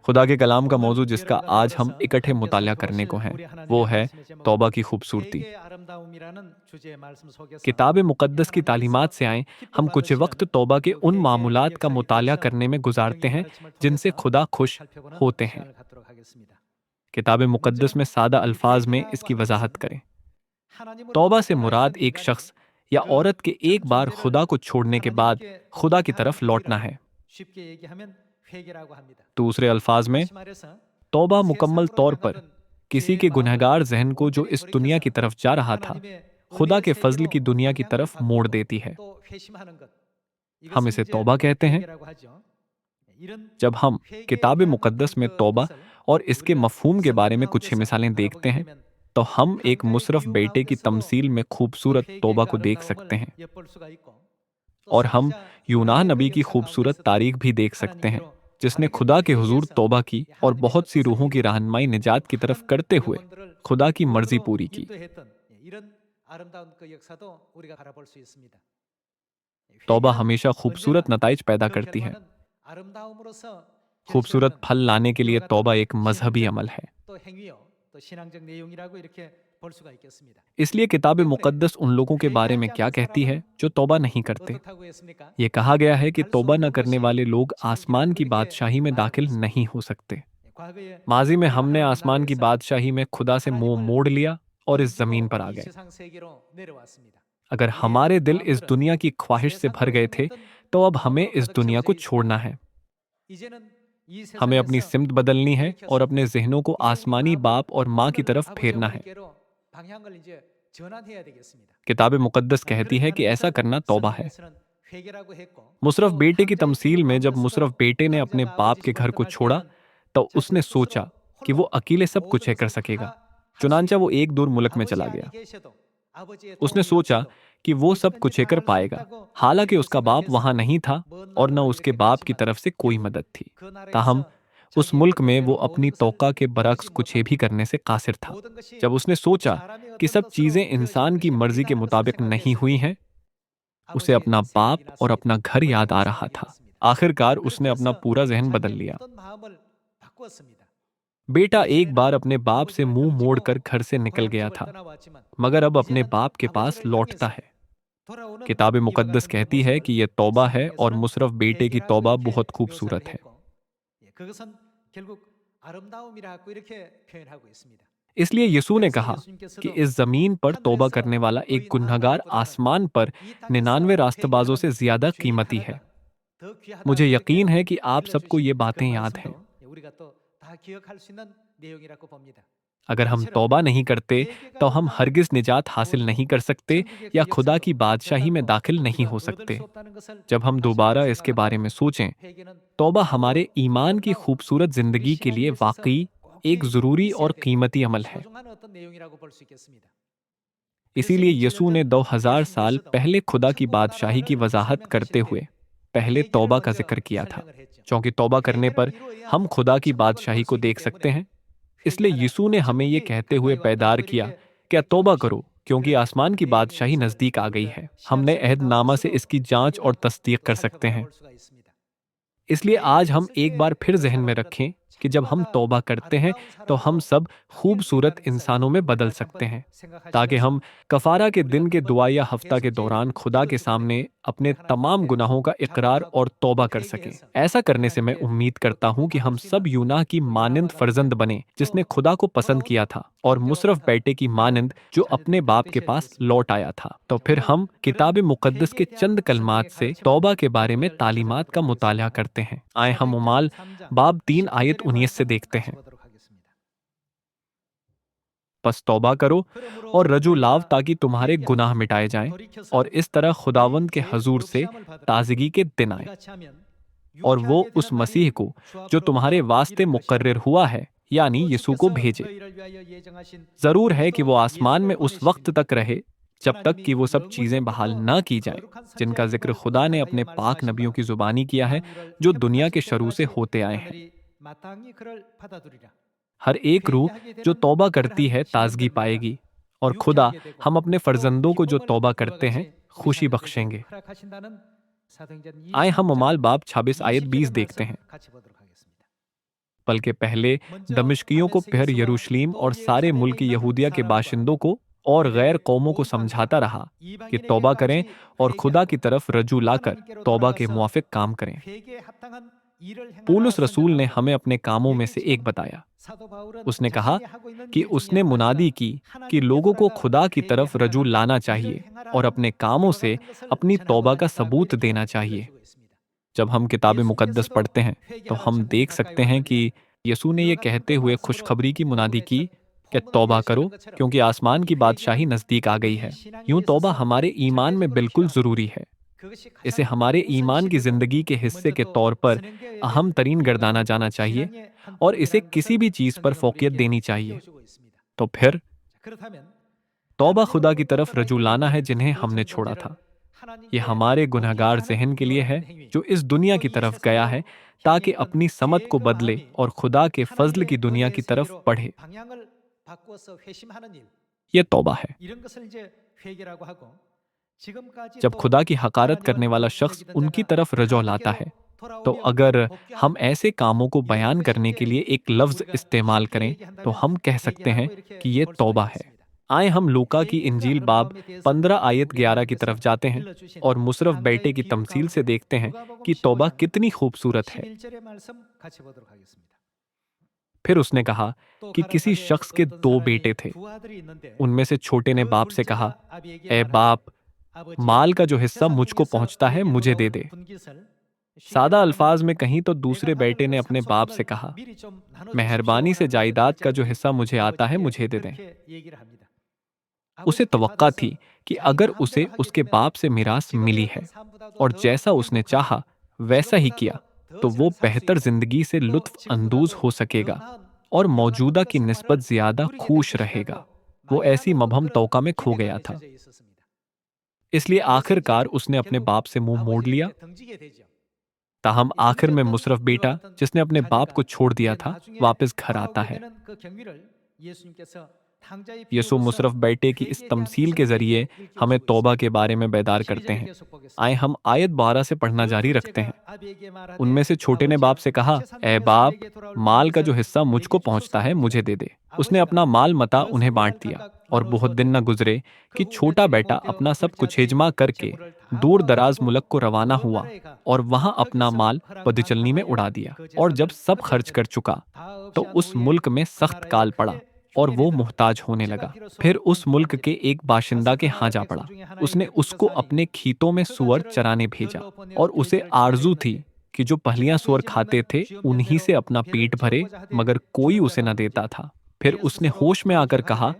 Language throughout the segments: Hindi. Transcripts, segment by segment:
खुदा के कलाम का मौजू जिसका आज हम इकट्ठे मुताला करने को हैं, वो है तौबा की खूबसूरती। किताब मुक़द्दस की तालीमात से आएँ, हम कुछ वक़्त तौबा के उन मामूलात का मुताला करने में गुज़ारते हैं, जिनसे खुदा खुश होते हैं। किताब मुक़द्दस में सादा अल्फाज में इसकी वज़ाहत करें। तौबा से मुराद एक शख्स या औरत के एक बार खुदा को छोड़ने के बाद खुदा की तरफ लौटना है। दूसरे अल्फाज में तौबा मुकम्मल तौर पर किसी के गुनहगार जहन को जो इस दुनिया की तरफ जा रहा था, खुदा के फजल की दुनिया की तरफ मोड़ देती है। हम इसे तौबा कहते हैं। जब हम किताब मुक़द्दस में तौबा और इसके मफ़हूम के बारे में कुछ मिसालें देखते हैं, तो हम एक मुसरफ बेटे की तमसील में खूबसूरत तौबा को देख सकते हैं। और हम यूनाह नबी की खूबसूरत तारीख भी देख सकते हैं, जिसने खुदा के हुजूर तौबा की और बहुत सी रूहों की रहनुमाई निजात की तरफ करते हुए खुदा की मर्जी पूरी की। तौबा हमेशा खूबसूरत नताइज पैदा करती है। खूबसूरत फल लाने के लिए तौबा एक मजहबी अमल है। इसलिए किताब मुक़द्दस उन लोगों के बारे में क्या कहती है जो तौबा नहीं करते। ये कहा गया है कि तौबा न करने वाले लोग आसमान की बादशाही में दाखिल नहीं हो सकते। माजी में हमने आसमान की बादशाही में खुदा से मुंह मोड़ लिया और इस जमीन पर आ गए। अगर हमारे दिल इस दुनिया की ख्वाहिश से भर गए थे, तो अब हमें इस दुनिया को छोड़ना है। हमें अपनी सिमत बदलनी है और अपने जहनों को आसमानी बाप और माँ की तरफ फेरना है। किताब मुक़द्दस कहती है कि ऐसा करना तौबा है। मुशर्रफ बेटे की तमसील में जब मुशर्रफ बेटे ने अपने बाप के घर को छोड़ा, तो उसने सोचा कि वो अकेले सब कुछ कर सकेगा। चुनांचा वो एक दूर मुल्क में चला गया। उसने सोचा कि वो सब कुछ कर पाएगा, हालांकि उसका बाप वहां नहीं था और न उसके बाप की तरफ से कोई मदद थी। ताहम उस मुल्क में वो अपनी तौका के बरक्स कुछ भी करने से कासिर था। जब उसने सोचा कि सब चीजें इंसान की मर्जी के मुताबिक नहीं हुई हैं, उसे अपना बाप और अपना घर याद आ रहा था। आखिरकार उसने अपना पूरा जहन बदल लिया। बेटा एक बार अपने बाप से मुंह मोड़कर घर से निकल गया था, मगर अब अपने बाप के पास लौटता है। किताब मुक़द्दस कहती है कि यह तौबा है और मुशर्रफ बेटे की तौबा बहुत खूबसूरत है। इसलिए यीशु ने कहा कि इस जमीन पर तौबा करने वाला एक गुनहगार आसमान पर 99 रास्तबाजों से ज्यादा कीमती है। मुझे यकीन है कि आप सबको ये बातें याद हैं। अगर हम तौबा नहीं करते, तो हम हरगिज निजात हासिल नहीं कर सकते या खुदा की बादशाही में दाखिल नहीं हो सकते। जब हम दोबारा इसके बारे में सोचें, तौबा हमारे ईमान की खूबसूरत जिंदगी के लिए वाकई एक जरूरी और कीमती अमल है। इसीलिए यीशु ने 2000 साल पहले खुदा की बादशाही की वजाहत करते हुए पहले तौबा का जिक्र किया था, क्योंकि तौबा करने पर हम खुदा की बादशाही को देख सकते हैं। इसलिए यीशु ने हमें यह कहते हुए पैदार किया, क्या तौबा करो, क्योंकि आसमान की बादशाही नजदीक आ गई है। हमने अहदनामा से इसकी जांच और तस्दीक कर सकते हैं। इसलिए आज हम एक बार फिर जहन में रखें कि जब हम तौबा करते हैं, तो हम सब खूबसूरत इंसानों में बदल सकते हैं, ताकि हम कफारा के दिन के दुआ या हफ्ता के दौरान खुदा के सामने अपने तमाम गुनाहों का इकरार और तौबा कर सकें। ऐसा करने से मैं उम्मीद करता हूँ कि हम सब यूनाह की मानिंद फर्जंद बने, जिसने खुदा को पसंद किया था, और मुशर्रफ बेटे की मानिंद जो अपने बाप के पास लौट आया था। तो फिर हम किताब मुक़द्दस के चंद कलमात से तौबा के बारे में तालीमात का मुताला करते हैं। आए हम उमाल बाब 3 आयत 19 से देखते हैं। बस तौबा करो और रजू लाव ताकि तुम्हारे गुनाह मिटाए जाएं, और इस तरह खुदावंद के हजूर से ताजगी के दिन आए। और वो उस मसीह को जो तुम्हारे वास्ते मुकर्रर हुआ है, यानी यीशु को भेजे। जरूर है कि वो आसमान में उस वक्त तक रहे जब तक कि वो सब चीजें बहाल ना की जाएं, जिनका जिक्र खुदा ने अपने पाक नबियों की जुबानी किया है, जो दुनिया के शुरू से होते आए हैं। हर एक रूह जो तौबा करती है ताजगी पाएगी, और खुदा हम अपने फर्जंदों को जो तौबा करते हैं खुशी बख्शेंगे। आए हम अमाल बाब 26 आयत 20 देखते हैं। बल्कि पहले दमिश्कियों को, फिर यरूशलेम और सारे मुल्क यहूदिया के बाशिंदों को और गैर कौमों को समझाता रहा कि तौबा करें और खुदा की तरफ रजू लाकर तौबा के मुआफिक काम करें। पौलुस रसूल ने हमें अपने कामों में से एक बताया। उसने कहा कि उसने मुनादी की कि लोगों को खुदा की तरफ रजू लाना चाहिए और अपने कामों से अपनी तौबा का सबूत देना चाहिए। जब हम किताब मुकद्दस पढ़ते हैं तो हम देख सकते हैं कि यीशु ने यह कहते हुए खुशखबरी की मुनादी की कि तौबा करो क्योंकि आसमान की बादशाही नजदीक आ गई है। यूं तौबा हमारे ईमान में बिल्कुल जरूरी है। इसे हमारे ईमान की जिंदगी के हिस्से के तौर पर अहम तरीन गर्दाना जाना चाहिए और इसे किसी भी चीज पर फोकियत देनी चाहिए। तो फिर तौबा खुदा की तरफ रजू लाना है जिन्हें हमने छोड़ा था। ये हमारे गुनहगार जहन के लिए है जो इस दुनिया की तरफ गया है ताकि अपनी समत को बदले और खुदा के फजल की दुनिया की तरफ बढ़े। ये तौबा है। जब खुदा की हकारत करने वाला शख्स उनकी तरफ रजू लाता है, तो अगर हम ऐसे कामों को बयान करने के लिए एक लफ्ज इस्तेमाल करें तो हम कह सकते हैं कि ये तौबा है। आए हम लूका की इंजील बाब 15 आयत 11 की तरफ जाते हैं और मुशर्रफ बेटे की तमसील से देखते हैं कि तौबा कितनी खूबसूरत है। फिर उसने कहा कि किसी शख्स के 2 बेटे थे। उनमें से छोटे ने बाप से कहा, ए बाप, माल का जो हिस्सा मुझको पहुंचता है मुझे दे दे। सादा अल्फाज में कहीं तो दूसरे बेटे ने अपने बाप से कहा, मेहरबानी से जायदाद का जो हिस्सा मुझे आता है मुझे दे दें। उसे तवक्का थी कि अगर उसे उसके बाप से मिरास मिली है और जैसा उसने चाहा वैसा ही किया तो वो बेहतर जिंदगी से लुत्फ अंदोज हो सकेगा और मौजूदा की निस्बत ज्यादा खुश रहेगा। वो ऐसी मबहम तौका में खो गया था। इसलिए आखिरकार उसने अपने बाप से मुंह मोड़ लिया। ताहम आखिर में मुशर्रफ बेटा, जिसने अपने बाप को छोड़ दिया था, वापस घर आता है। यसु मुशर्रफ बेटे की इस तमसील के जरिए हमें तौबा के बारे में बेदार करते हैं। आए हम आयत 12 से पढ़ना जारी रखते हैं। उनमें से छोटे ने बाप से कहा, ए बाप, माल का जो हिस्सा मुझको पहुंचता है मुझे दे दे। उसने अपना माल मता उन्हें बांट दिया और बहुत दिन न गुजरे कि छोटा बेटा अपना सब कुछ हेजमा करके दूर दराज मुल्क को रवाना हुआ और वहां अपना माल बदचलनी में उड़ा दिया। और जब सब खर्च कर चुका तो उस मुल्क में सख्त काल पड़ा और वो मुहताज होने लगा। फिर उस मुल्क के एक बाशिंदा के यहाँ जा पड़ा। उसने उसको अपने खीतों में सुअर चराने भेजा और उसे आरजू थी कि जो पहलियां सुअर खाते थे उन्हीं से अपना पेट भरे, मगर कोई उसे न देता था। फिर उसने होश में आकर कहा,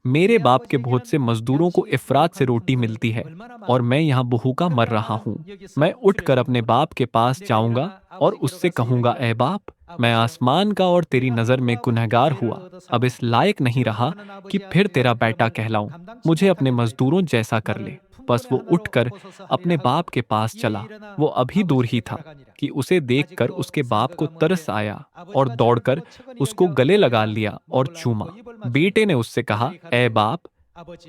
मेरे बाप के बहुत से मजदूरों को इफरात से रोटी मिलती है और मैं यहाँ भूखा मर रहा हूँ। मैं उठकर अपने बाप के पास जाऊंगा और उससे कहूंगा, ए बाप, मैं आसमान का और तेरी नजर में गुनहगार हुआ, अब इस लायक नहीं रहा कि फिर तेरा बेटा कहलाऊं। मुझे अपने मजदूरों जैसा कर ले। बस वो उठकर अपने बाप के पास चला। वो अभी दूर ही था कि उसे देखकर उसके बाप को तरस आया और दौड़कर उसको गले लगा लिया और चूमा। बेटे ने उससे कहा, ए बाप,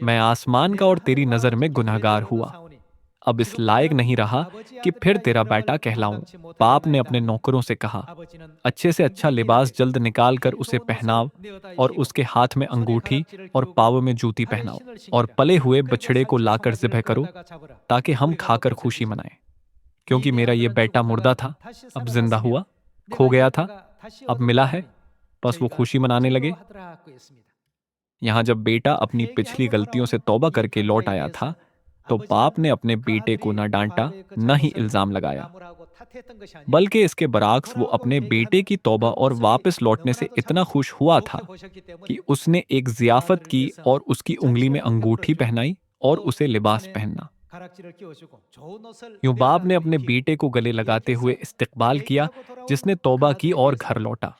मैं आसमान का और तेरी नजर में गुनहगार हुआ, अब इस लायक नहीं रहा कि फिर तेरा बेटा कहलाऊं। बाप ने अपने नौकरों से कहा, अच्छे से अच्छा लिबास जल्द निकाल कर उसे पहनाओ और उसके हाथ में अंगूठी और पाँव में जूती पहनाओ और पले हुए बछड़े को लाकर ज़िबह करो ताकि हम खाकर खुशी मनाएं। क्योंकि मेरा ये बेटा मुर्दा था, अब जिंदा हुआ, खो गया था, अब मिला है। बस वो खुशी मनाने लगे। यहाँ जब बेटा अपनी पिछली गलतियों से तौबा करके लौट आया था तो बाप ने अपने बेटे को न डांटा न ही इल्जाम लगाया, बल्कि इसके बरअक्स वो अपने बेटे की तौबा और वापस लौटने से इतना खुश हुआ था कि उसने एक जियाफत की और उसकी उंगली में अंगूठी पहनाई और उसे लिबास पहनना। यूं बाप ने अपने बेटे को गले लगाते हुए इस्तकबाल किया जिसने तौबा की और घर लौटा।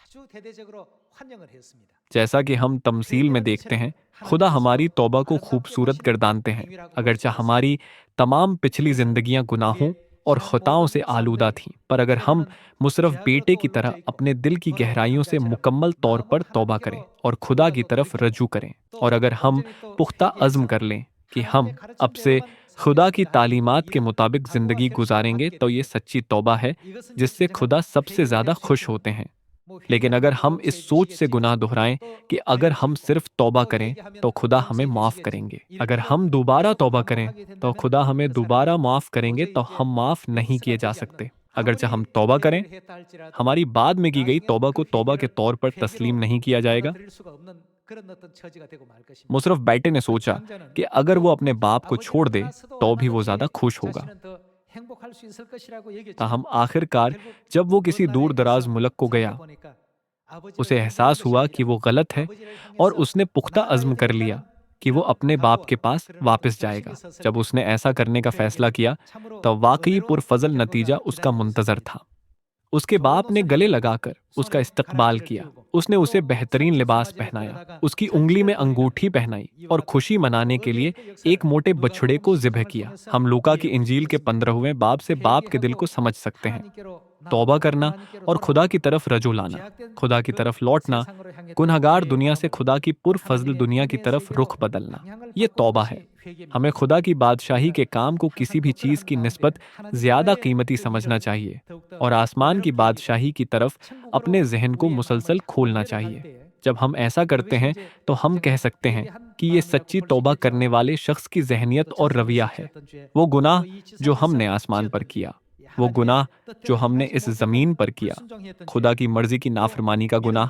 जैसा कि हम तमसील में देखते हैं, खुदा हमारी तौबा को खूबसूरत गर्दानते हैं। अगरचे हमारी तमाम पिछली जिंदगियां गुनाहों और खताओं से आलूदा थीं, पर अगर हम मुशर्रफ बेटे की तरह अपने दिल की गहराइयों से मुकम्मल तौर पर तौबा करें और खुदा की तरफ रजू करें, और अगर हम पुख्ता अज़्म कर लें कि हम अब से खुदा की तालीमात के मुताबिक जिंदगी गुजारेंगे, तो ये सच्ची तौबा है जिससे खुदा सबसे ज्यादा खुश होते हैं। लेकिन अगर हम इस सोच से गुनाह दोहराएं कि अगर हम सिर्फ तौबा करें तो खुदा हमें माफ़ करेंगे, अगर हम दोबारा तौबा करें तो खुदा हमें दोबारा माफ़ करेंगे, तो हम माफ़ नहीं किए जा सकते। अगर जब हम तौबा करें, हमारी बाद में की गई तौबा को तौबा के तौर पर तस्लीम नहीं किया जाएगा। मुशर्रफ बैटे ने सोचा कि अगर वो अपने बाप को छोड़ दे तो भी वो ज़्यादा खुश होगा। ताहम आखिरकार जब वो किसी दूर दराज मुल्क को गया, उसे एहसास हुआ कि वो गलत है और उसने पुख्ता अज़्म कर लिया कि वो अपने बाप के पास वापस जाएगा। जब उसने ऐसा करने का फैसला किया, तब वाकई पुरफजल नतीजा उसका मुंतज़र था। उसके बाप ने गले लगाकर उसका इस्तकबाल किया। उसने उसे बेहतरीन लिबास पहनाया, उसकी उंगली में अंगूठी पहनाई और खुशी मनाने के लिए एक मोटे बछड़े को ज़िब्ह किया। हम लूका की इंजील के 15वें बाब से बाप के दिल को समझ सकते हैं। तौबा करना और खुदा की तरफ रजू लाना, खुदा की तरफ लौटना, गुनहगार दुनिया से खुदा की पुरफजल दुनिया की तरफ रुख बदलना, ये तौबा है। हमें खुदा की बादशाही के काम को किसी भी चीज़ की निस्बत ज़्यादा कीमती समझना चाहिए और आसमान की बादशाही की तरफ अपने जहन को मुसलसल खोलना चाहिए। जब हम ऐसा करते हैं तो हम कह सकते हैं कि ये सच्ची तौबा करने वाले शख्स की जहनियत और रवैया है। वो गुनाह जो हमने आसमान पर किया, वो गुनाह जो हमने इस ज़मीन पर किया, खुदा की मर्ज़ी की नाफरमानी का गुनाह,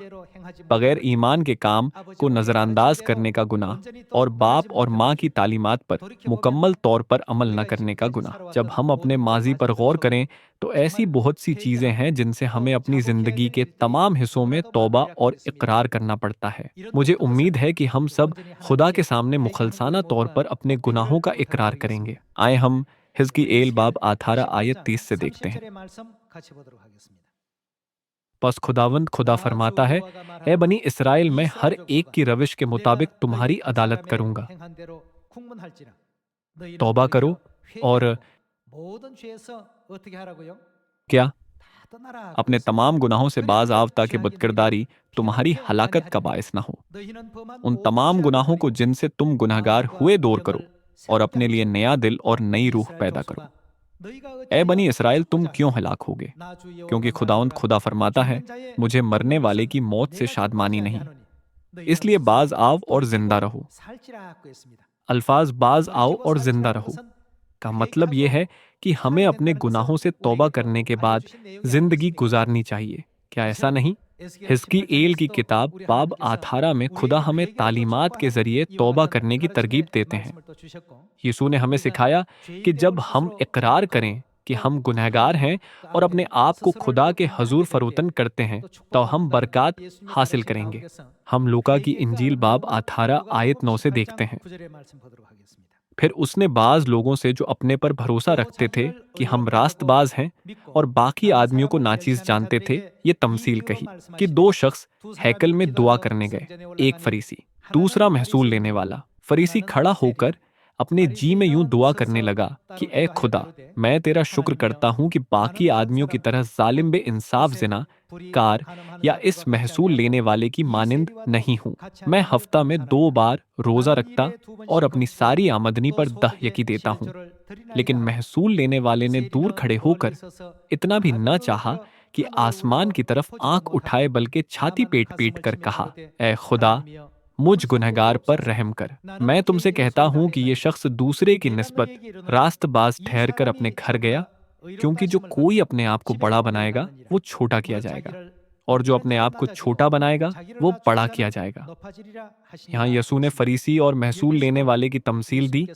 बगैर ईमान के काम को नज़रअंदाज करने का गुनाह और बाप और माँ की तालीमात पर मुकम्मल तौर पर अमल न करने का गुनाह। जब हम अपने माजी पर गौर करें तो ऐसी बहुत सी चीज़ें हैं जिनसे हमें अपनी ज़िंदगी के तमाम हिस्सों में तौबा और इकरार करना पड़ता है। मुझे उम्मीद है कि हम सब खुदा के सामने मुखलसाना तौर पर अपने गुनाहों का इकरार करेंगे। आए हम हिजकिय्येल बाब 18 आयत 30 से देखते हैं। बस खुदावंद खुदा फरमाता है, ए बनी इसराइल, मैं हर एक की रविश के मुताबिक तुम्हारी अदालत करूंगा। तौबा करो और क्या अपने तमाम गुनाहों से बाज आओ ताकि बदकिरदारी तुम्हारी हलाकत का बायस ना हो। उन तमाम गुनाहों को जिनसे तुम गुनहगार हुए दूर करो और अपने लिए नया दिल और नई रूह पैदा करो। ए बनी इसराइल, तुम क्यों हलाक होगे? क्योंकि खुदावंद खुदा फरमाता है, मुझे मरने वाले की मौत से शादमानी नहीं, इसलिए बाज आओ और जिंदा रहो। अल्फाज बाज आओ और जिंदा रहो का मतलब यह है कि हमें अपने गुनाहों से तौबा करने के बाद जिंदगी गुजारनी चाहिए। क्या ऐसा नहीं? हिजकिय्येल की किताब बाब 18 में खुदा हमें तालीमात के जरिए तौबा करने की तरगीब देते हैं। यीशु ने हमें सिखाया कि जब हम इकरार करें कि हम गुनहगार हैं और अपने आप को खुदा के हजूर फरोतन करते हैं, तो हम बरकत हासिल करेंगे। हम लूका की इंजील बाब 18 आयत 9 से देखते हैं। फिर उसने बाज लोगों से जो अपने पर भरोसा रखते थे कि हम रास्तबाज हैं और बाकी आदमियों को नाचीज जानते थे, ये तमसील कही कि दो शख्स हैकल में दुआ करने गए, एक फरीसी, दूसरा महसूल लेने वाला। फरीसी खड़ा होकर अपने जी में यूं दुआ करने लगा कि ए खुदा, मैं तेरा शुक्र करता हूं कि बाकी आदमियों की तरह जालिम बे इंसाफ जिना कार या इस महसूल लेने वाले की मानिंद नहीं हूं। मैं हफ्ता में 2 बार रोजा रखता और अपनी सारी आमदनी पर दहयकी देता हूँ। लेकिन महसूल लेने वाले ने दूर खड़े होकर इतना भी न चाहा कि आसमान की तरफ आंख उठाए, बल्कि छाती पीट पीट कर कहा, ए खुदा, मुझ गुनहगार पर रहम कर। मैं तुमसे कहता हूं कि ये शख्स दूसरे की निस्बत रास्तबाज ठहर कर अपने घर गया, क्योंकि जो कोई अपने आप को बड़ा बनाएगा वो छोटा किया जाएगा, और जो अपने आप को छोटा बनाएगा वो बड़ा किया जाएगा। यहाँ यसू ने फरीसी और महसूल लेने वाले की तमसील दी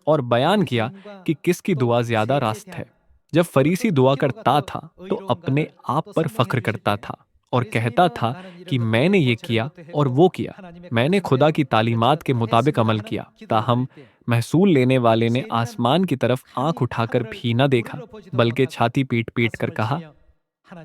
और बयान किया कि किसकी दुआ ज्यादा रास्त है। जब फरीसी दुआ करता था तो अपने आप पर फख्र करता था और कहता था कि मैंने ये किया और वो किया, मैंने खुदा की तालीमात के मुताबिक अमल किया। ताहम महसूल लेने वाले ने आसमान की तरफ आंख उठाकर भी न देखा, बल्कि छाती पीट पीट कर कहा,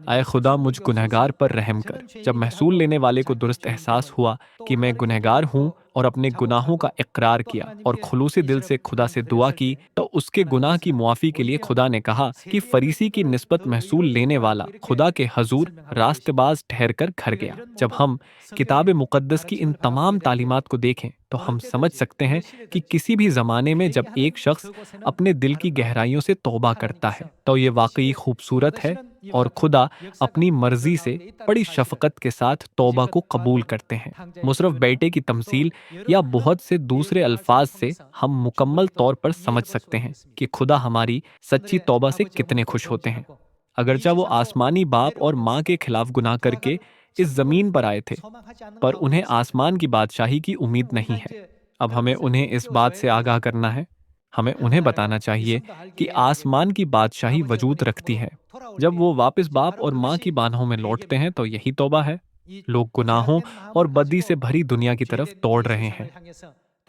आए खुदा, मुझ गुनहगार पर रहम कर। जब महसूल लेने वाले को दुरुस्त एहसास हुआ कि मैं गुनहगार हूँ और अपने गुनाहों का इकरार किया और खुलूसी दिल से खुदा से दुआ की, तो उसके गुनाह की मुआफ़ी के लिए खुदा ने कहा कि फरीसी की निस्बत महसूल लेने वाला खुदा के हजूर रास्तबाज ठहर कर घर गया। जब हम किताब मुक़द्दस की इन तमाम तालीमात को देखें, तो हम समझ सकते हैं कि किसी भी ज़माने में जब एक शख्स अपने दिल की गहराइयों से तौबा करता है, तो ये वाकई खूबसूरत है और खुदा अपनी मर्जी से बड़ी शफ़क़त के साथ तौबा को कबूल करते हैं। मुशर्रफ बेटे की तमसील या बहुत से दूसरे अल्फाज से हम मुकम्मल तौर पर समझ सकते हैं कि खुदा हमारी सच्ची तौबा से कितने खुश होते हैं। अगरचा वो आसमानी बाप और माँ के खिलाफ गुनाह करके इस जमीन पर आए थे, पर उन्हें आसमान की बादशाही की उम्मीद नहीं है। अब हमें उन्हें इस बात से आगाह करना है। हमें उन्हें बताना चाहिए कि आसमान की बादशाही वजूद रखती है। जब वो वापस बाप और माँ की बाहों में लौटते हैं, तो यही तौबा है। लोग गुनाहों और बदी से भरी दुनिया की तरफ दौड़ रहे हैं।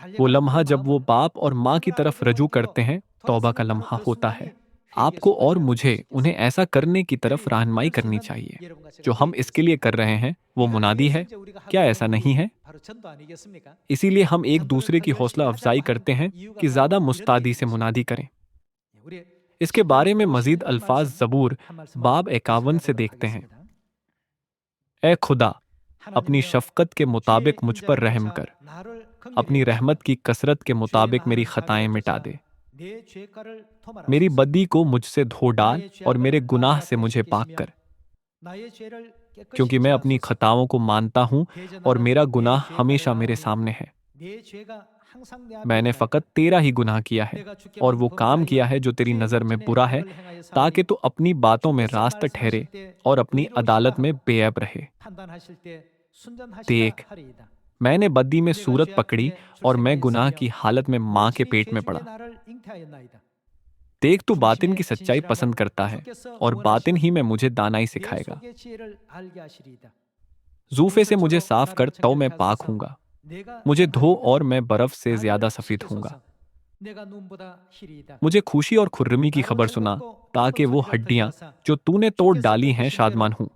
वो लम्हा जब वो बाप और माँ की तरफ रजू करते हैं, तौबा का लम्हा होता है। आपको और मुझे उन्हें ऐसा करने की तरफ रहनुमाई करनी चाहिए। जो हम इसके लिए कर रहे हैं, वो मुनादी है। क्या ऐसा नहीं है? इसीलिए हम एक दूसरे की हौसला अफजाई करते हैं कि ज़्यादा मुस्तादी से मुनादी करें। इसके बारे में मजीद अल्फाज ज़बूर बाब 51 से देखते हैं। ए खुदा, अपनी शफ़क़त के मुताबिक मुझ पर रहम कर। अपनी रहमत की कसरत के मुताबिक मेरी ख़ताएँ मिटा दे। मेरी बदी को मुझसे धो डाल और मेरे गुनाह से मुझे पाक कर, क्योंकि मैं अपनी खताओं को मानता हूँ और मेरा गुनाह हमेशा मेरे सामने है। मैंने फ़कत तेरा ही गुनाह किया है और वो काम किया है जो तेरी नज़र में बुरा है, ताकि तू अपनी बातों में रास्त ठहरे और अपनी अदालत में बेऐब रहे। देख, मैंने बद्दी में सूरत पकड़ी और मैं गुनाह की हालत में माँ के पेट में पड़ा। देख, तू बातिन की सच्चाई पसंद करता है और बातिन ही में मुझे दानाई सिखाएगा। जूफे से मुझे साफ कर, तो मैं पाक हूँगा। मुझे धो और मैं बर्फ से ज्यादा सफेद हूँगा। मुझे खुशी और खुर्रमी की खबर सुना, ताकि वो हड्डियां जो तूने तोड़ डाली हैं शादमान हूँ।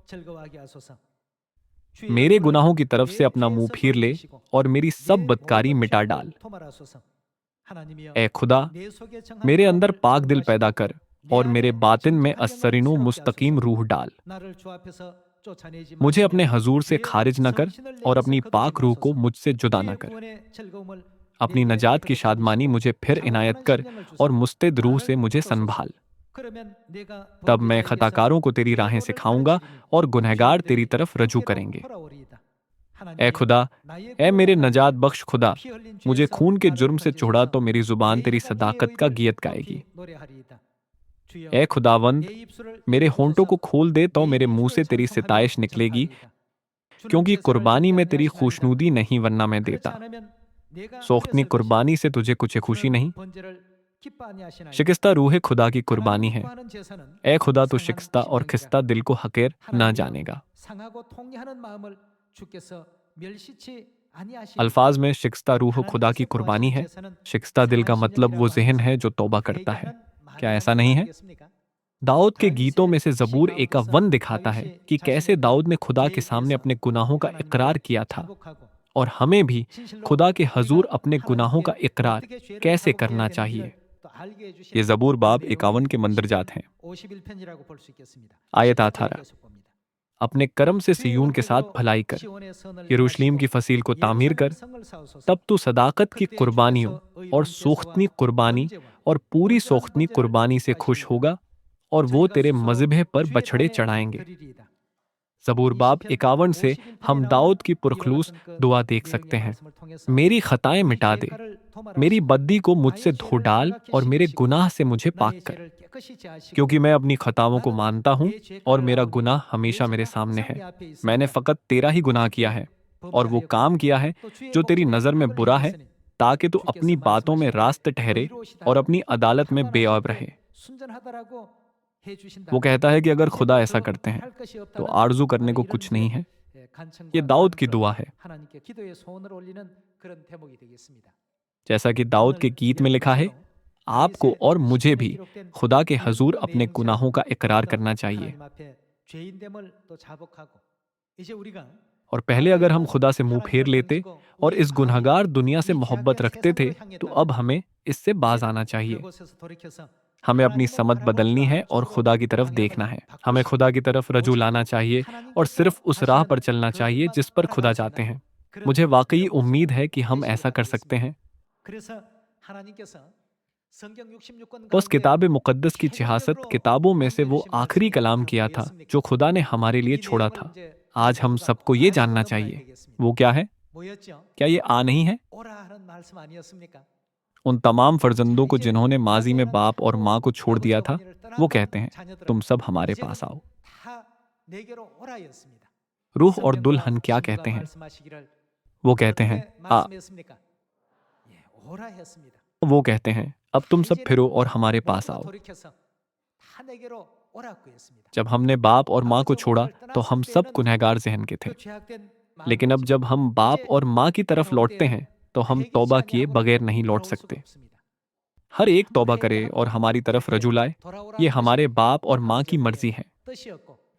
मेरे गुनाहों की तरफ से अपना मुंह फिर ले और मेरी सब बदकारी मिटा डाल। ए खुदा, मेरे अंदर पाक दिल पैदा कर और मेरे बातिन में अस्सरीनो मुस्तकीम रूह डाल। मुझे अपने हजूर से खारिज न कर और अपनी पाक रूह को मुझसे जुदा न कर। अपनी नजात की शादमानी मुझे फिर इनायत कर और मुस्तैद रूह से मुझे संभाल। तब मैं खताकारों को तेरी राहें सिखाऊंगा और गुनहगार तेरी तरफ रजू करेंगे। ए खुदा, ए मेरे नजात बख्श खुदा, मुझे खून के जुर्म से छुड़ा तो मेरी जुबान तेरी सदाकत का गीत गाएगी। ए खुदावंद, मेरे होंठों को खोल दे तो मेरे मुंह से तेरी सिताइश निकलेगी, क्योंकि कुर्बानी में तेरी खुशनूदी नहीं, वरना मैं देता। सोख्तनी कुर्बानी से तुझे कुछ खुशी नहीं। शिकस्ता रूह खुदा की कुर्बानी है। ए खुदा, तू शिकस्ता और खिस्ता दिल को हकीर ना जानेगा। अल्फाज में शिकस्ता रूह खुदा की कुर्बानी है। शिकस्ता दिल का मतलब वो जहन है जो तौबा करता है। क्या ऐसा नहीं है? दाऊद के गीतों में से जबूर एकावन दिखाता है कि कैसे दाऊद ने खुदा के सामने अपने गुनाहों का इकरार किया था, और हमें भी खुदा के हजूर अपने गुनाहों का इकरार कैसे करना चाहिए। ये जबूर बाब 51 के मंदरजात हैं। आयत 18, अपने कर्म से सियून के साथ भलाई कर, यरूशलेम की फसील को तामीर कर। तब तू सदाकत की कुर्बानियों और सोख्तनी कुर्बानी और पूरी सोख्तनी कुर्बानी से खुश होगा, और वो तेरे मज़बे पर बछड़े चढ़ाएंगे। ज़बूर बाब 51 से हम दाऊद की पुरखलूस दुआ देख सकते हैं। मेरी खताएं मिटा दे, मेरी बद्दी को मुझसे धो डाल और मेरे गुनाह से मुझे पाक कर, क्योंकि मैं अपनी खताओं को मानता हूँ और मेरा गुनाह हमेशा मेरे सामने है। मैंने फ़कत तेरा ही गुनाह किया है और वो काम किया है जो तेरी नज़र में बुरा है, ताकि तू अपनी बातों में रास्त ठहरे और अपनी अदालत में बेअब रहे। वो कहता है कि अगर खुदा ऐसा करते हैं तो आरजू करने को कुछ नहीं है। ये दाऊद की दुआ है। जैसा कि दाऊद के गीत में लिखा है, आपको और मुझे भी खुदा के हजूर अपने गुनाहों का इकरार करना चाहिए। और पहले अगर हम खुदा से मुंह फेर लेते और इस गुनहगार दुनिया से मोहब्बत रखते थे, तो अब हमें इससे बाज आना चाहिए। हमें अपनी समझ बदलनी है और खुदा की तरफ देखना है। हमें खुदा की तरफ रजू लाना चाहिए और सिर्फ उस राह पर चलना चाहिए जिस पर खुदा जाते हैं। मुझे वाकई उम्मीद है कि हम ऐसा कर सकते हैं। उस किताब मुक़द्दस की 66 किताबों में से वो आखिरी कलाम किया था जो खुदा ने हमारे लिए छोड़ा था। आज हम सबको ये जानना चाहिए। वो क्या है? क्या ये आ नहीं है? उन तमाम फर्जंदों को जिन्होंने माजी में बाप और माँ को छोड़ दिया था, वो कहते हैं, तुम सब हमारे पास आओ। रूह और दुल्हन क्या कहते हैं? वो कहते हैं, आ। वो कहते हैं, अब तुम सब फिरो और हमारे पास आओ। जब हमने बाप और माँ को छोड़ा तो हम सब गुनहगार जहन के थे। लेकिन अब जब हम बाप और माँ की तरफ लौटते हैं तो हम तौबा किए बगैर नहीं लौट सकते। हर एक तौबा करे और हमारी तरफ रजू लाए। ये हमारे बाप और माँ की मर्जी है।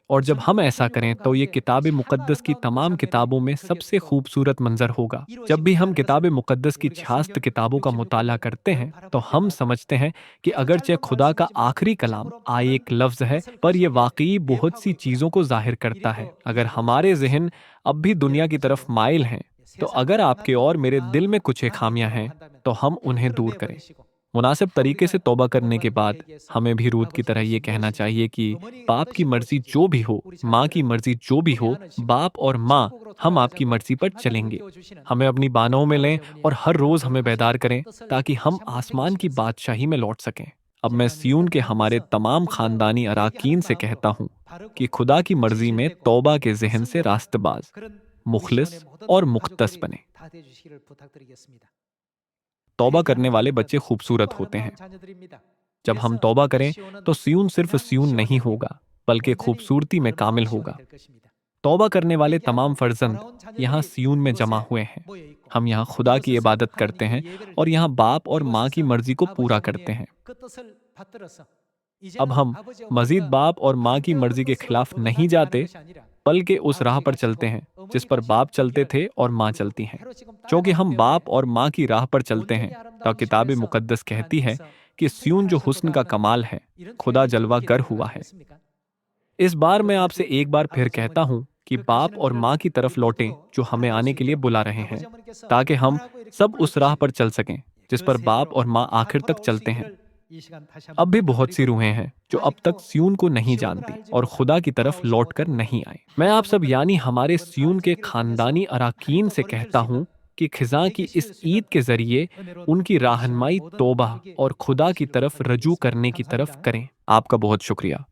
और जब हम ऐसा करें तो ये किताब मुक़द्दस की तमाम किताबों में सबसे खूबसूरत मंजर होगा। जब भी हम किताब मुक़द्दस की 66 किताबों का मुताला करते हैं तो हम समझते हैं कि अगरचे खुदा का आखिरी कलाम आए एक लफ्ज़ है, पर यह वाकई बहुत सी चीज़ों को जाहिर करता है। अगर हमारे जहन अब भी दुनिया की तरफ माइल हैं, तो अगर आपके और मेरे दिल में कुछ खामियां हैं तो हम उन्हें दूर करें। मुनासिब तरीके से तौबा करने के बाद हमें भी रूत की तरह ये कहना चाहिए कि बाप की मर्जी जो भी हो, माँ की मर्जी जो भी हो, बाप और माँ, हम आपकी मर्जी पर चलेंगे। हमें अपनी बानों में लें और हर रोज हमें बेदार करें ताकि हम आसमान की बादशाही में लौट सकें। अब मैं सियून के हमारे तमाम खानदानी अराकीन से कहता हूँ कि खुदा की मर्जी में तौबा के जहन से रास्तबाज, मुखलिस और मुख्तस बने। तौबा करने वाले बच्चे खूबसूरत होते हैं। जब हम तौबा करें तो सियून सिर्फ सियून नहीं होगा, बल्कि खूबसूरती में कामिल होगा। तौबा करने वाले तमाम फर्जंद यहाँ सियून में जमा हुए हैं। हम यहाँ खुदा की इबादत करते हैं और यहाँ बाप और माँ की मर्जी को पूरा करते हैं। अब हम मजीद बाप और माँ की मर्जी के खिलाफ नहीं जाते, बल्कि उस राह पर चलते हैं जिस पर बाप चलते थे और माँ चलती हैं। क्योंकि हम बाप और माँ की राह पर चलते हैं, तो किताब मुकद्दस कहती है कि सियून जो हुस्न का कमाल है, खुदा जलवा गर हुआ है। इस बार मैं आपसे एक बार फिर कहता हूँ कि बाप और माँ की तरफ लौटें जो हमें आने के लिए बुला रहे हैं, ताकि हम सब उस राह पर चल सकें जिस पर बाप और माँ आखिर तक चलते हैं। अब भी बहुत सी रूहें हैं जो अब तक सियून को नहीं जानती और खुदा की तरफ लौटकर नहीं आए। मैं आप सब यानी हमारे सियून के खानदानी अराकीन से कहता हूँ कि खिज़ा की इस ईद के जरिए उनकी रहनुमाई तौबा और खुदा की तरफ रजू करने की तरफ करें। आपका बहुत शुक्रिया।